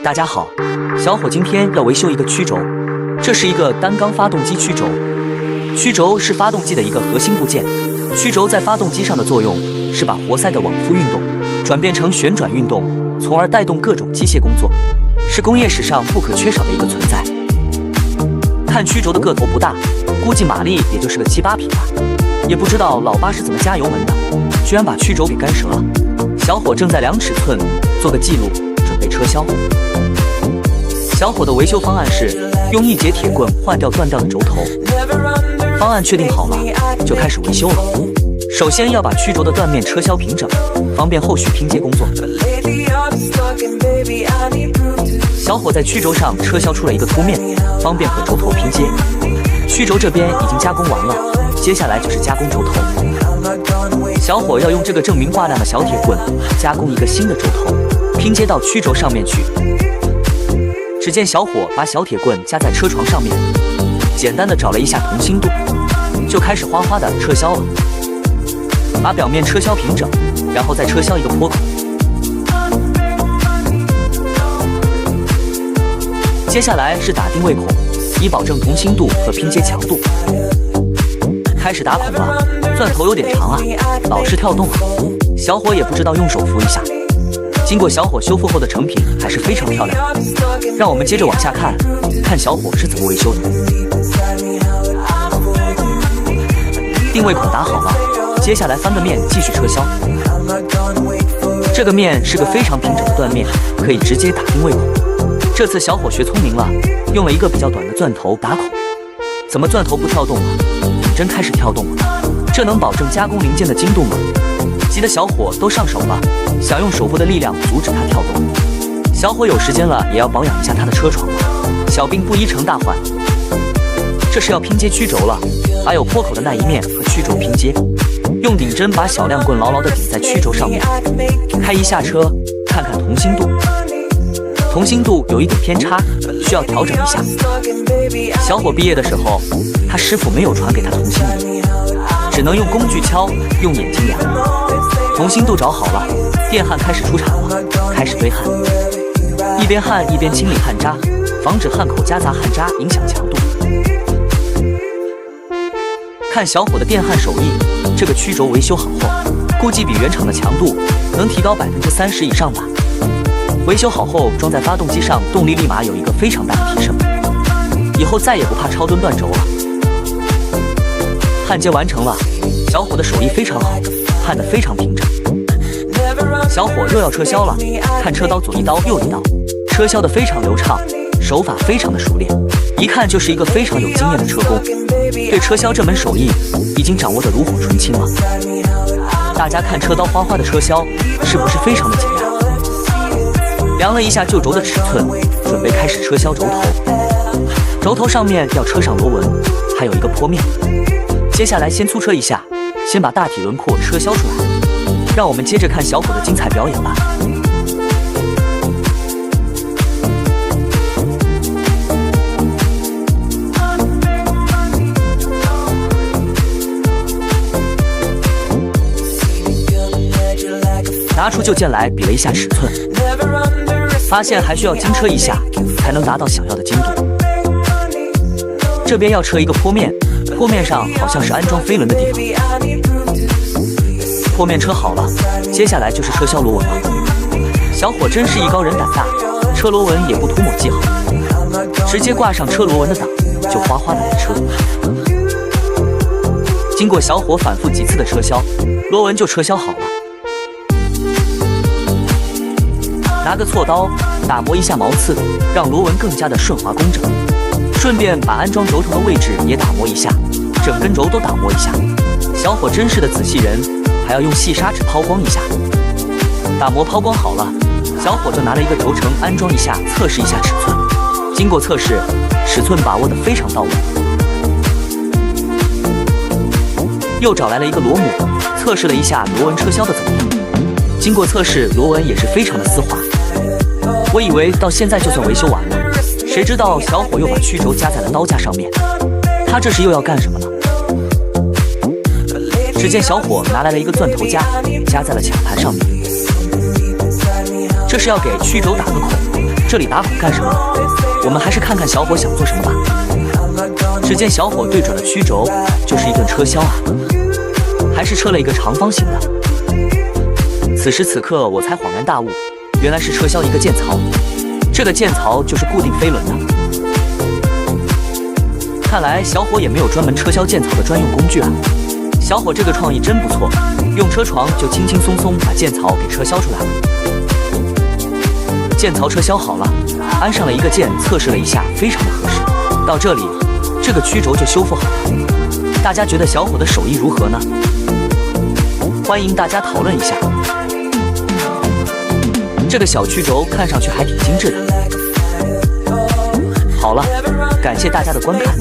大家好，小伙今天要维修一个曲轴，这是一个单缸发动机曲轴。曲轴是发动机的一个核心部件，曲轴在发动机上的作用是把活塞的往复运动转变成旋转运动，从而带动各种机械工作，是工业史上不可缺少的一个存在。看曲轴的个头不大，估计马力也就是个7、8匹吧，也不知道老八是怎么加油门的，居然把曲轴给干折了。小伙正在量尺寸，做个记录，准备车销。小伙的维修方案是用1节铁棍换掉断掉的轴头。方案确定好了，就开始维修了。首先要把曲轴的断面车销平整，方便后续拼接工作。小伙在曲轴上车销出了一个凸面，方便和轴头拼接。曲轴这边已经加工完了，接下来就是加工轴头。小伙要用这个证明挂亮的小铁棍加工一个新的轴头，拼接到曲轴上面去。只见小伙把小铁棍夹在车床上面，简单的找了一下同心度，就开始哗哗的车销了。把表面车销平整，然后再车销一个坡口。接下来是打定位孔，以保证同心度和拼接强度。开始打孔了，钻头有点长啊，老是跳动啊。小伙也不知道用手扶一下。经过小伙修复后的成品还是非常漂亮。让我们接着往下看，看小伙是怎么维修的。定位孔打好了，接下来翻个面继续车销。这个面是个非常平整的断面，可以直接打定位孔。这次小伙学聪明了，用了一个比较短的钻头打孔。怎么钻头不跳动了？顶针开始跳动了，这能保证加工零件的精度吗？急得小伙都上手了，想用手部的力量阻止它跳动。小伙有时间了，也要保养一下他的车床了，小病不宜成大患。这是要拼接曲轴了，把有坡口的那一面和曲轴拼接，用顶针把小亮棍牢牢地顶在曲轴上面。开一下车，看看同心度。同心度有一点偏差，需要调整一下。小伙毕业的时候，他师傅没有传给他同心度，只能用工具敲，用眼睛量。同心度找好了，电焊开始出产了，开始堆焊。一边焊一边清理焊渣，防止焊口夹杂焊渣影响强度。看小伙的电焊手艺，这个曲轴维修好后，估计比原厂的强度能提高30%以上吧。维修好后装在发动机上，动力立马有一个非常大的提升，以后再也不怕超吨断轴了。焊接完成了，小伙的手艺非常好，焊得非常平整。小伙又要车销了，看车刀左一刀右一刀，车销得非常流畅，手法非常的熟练，一看就是一个非常有经验的车工，对车销这门手艺已经掌握得炉火纯青了。大家看车刀哗哗的车销，是不是非常的简单？量了一下旧轴的尺寸，准备开始车销轴头。轴头上面要车上螺纹，还有一个坡面。接下来先粗车一下，先把大体轮廓车销出来。让我们接着看小伙的精彩表演吧。拿出旧件来比了一下尺寸，发现还需要精车一下，才能达到想要的精度。这边要车一个坡面，坡面上好像是安装飞轮的地方。坡面车好了，接下来就是车销螺纹了。小伙真是艺高人胆大，车螺纹也不涂抹记号，直接挂上车螺纹的档，就哗哗的来车。经过小伙反复几次的车销，螺纹就车销好了。拿个锉刀打磨一下毛刺，让螺纹更加的顺滑工整。顺便把安装轴头的位置也打磨一下，整根轴都打磨一下。小伙真是的仔细人，还要用细砂纸抛光一下。打磨抛光好了，小伙就拿了一个轴承安装一下，测试一下尺寸。经过测试，尺寸把握得非常到位。又找来了一个螺母，测试了一下螺纹车销的怎么样。经过测试，螺纹也是非常的丝滑。我以为到现在就算维修完了，谁知道小伙又把曲轴夹在了刀架上面。他这是又要干什么呢？只见小伙拿来了一个钻头夹，夹在了卡盘上面。这是要给曲轴打个孔，这里打孔干什么？我们还是看看小伙想做什么吧。只见小伙对准了曲轴，就是一顿车削啊，还是车了一个长方形的。此时此刻，我才恍然大悟，原来是车削一个键槽，这个键槽就是固定飞轮的。看来小伙也没有专门车削键槽的专用工具啊。小伙这个创意真不错，用车床就轻轻松松把键槽给车削出来了。键槽车削好了，安上了一个键，测试了一下，非常的合适。到这里，这个曲轴就修复好了。大家觉得小伙的手艺如何呢？欢迎大家讨论一下。这个小曲轴看上去还挺精致的。好了，感谢大家的观看。